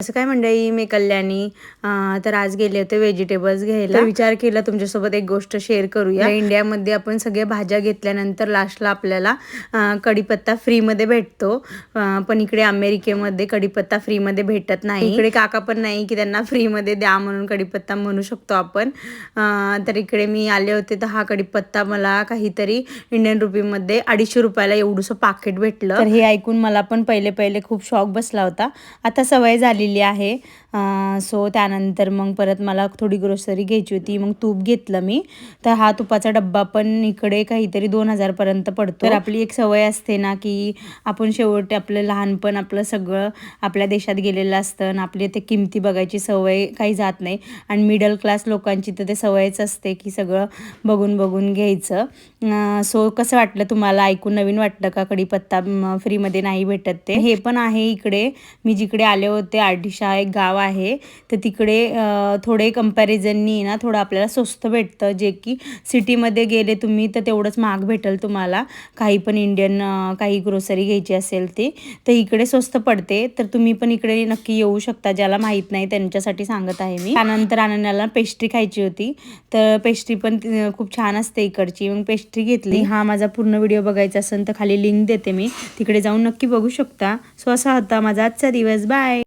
असं काय मंडळी, मी कल्याणी. तर आज गेले होते व्हेजिटेबल्स घ्यायला. विचार केला तुमच्यासोबत एक गोष्ट शेअर करूया. इंडियामध्ये आपण सगळ्या भाज्या घेतल्यानंतर लास्टला आपल्याला कढीपत्ता फ्रीमध्ये भेटतो, पण इकडे अमेरिकेमध्ये कढीपत्ता फ्रीमध्ये भेटत नाही. इकडे काका पण नाही की त्यांना फ्रीमध्ये द्या म्हणून कढीपत्ता म्हणू शकतो आपण. तर इकडे मी आले होते तर हा कढीपत्ता मला काहीतरी इंडियन रुपीमध्ये 250 रुपयाला एवढंसं पाकिट भेटलं. तर हे ऐकून मला पण पहिले खूप शॉक बसला होता. आता सवय झाली आहे. सो त्यानंतर मग परत मला थोडी ग्रोसरी घ्यायची होती, मग तूप घेतलं मी. तर हा तुपाचा डब्बा पण इकडे काहीतरी 2000 पर्यंत पडतो. तर आपली एक सवय असते ना की आपण शेवटी आपलं लहानपण आपलं सगळं आपल्या देशात गेलेलं असतं आणि आपली ते किमती बघायची सवय काही जात नाही. आणि मिडल क्लास लोकांची तर ते सवयच असते की सगळं बघून घ्यायचं. सो कसं वाटलं तुम्हाला ऐकून? नवीन वाटलं का कढीपत्ता फ्रीमध्ये नाही भेटत ते? हे पण आहे इकडे. मी जिकडे आले होते आर्टिशा एक गाव आहे, तर तिकडे थोडे कंपॅरिझननी ना थोडं आपल्याला स्वस्त भेटतं, जे की सिटीमध्ये गेले तुम्ही तर तेवढंच महाग भेटेल तुम्हाला. काही पण इंडियन काही ग्रोसरी घ्यायची असेल ती तर इकडे स्वस्त पडते. तर तुम्ही पण इकडे नक्की येऊ शकता. ज्याला माहीत नाही त्यांच्यासाठी सांगत आहे मी. त्यानंतर अनन्याला पेस्ट्री खायची होती, तर पेस्ट्री पण खूप छान असते इकडची. मग पेस्ट्री घेतली. हा माझा पूर्ण व्हिडिओ बघायचा असेल तर खाली लिंक देते मी, तिकडे जाऊन नक्की बघू शकता. सो असा होता माझा आजचा दिवस. बाय.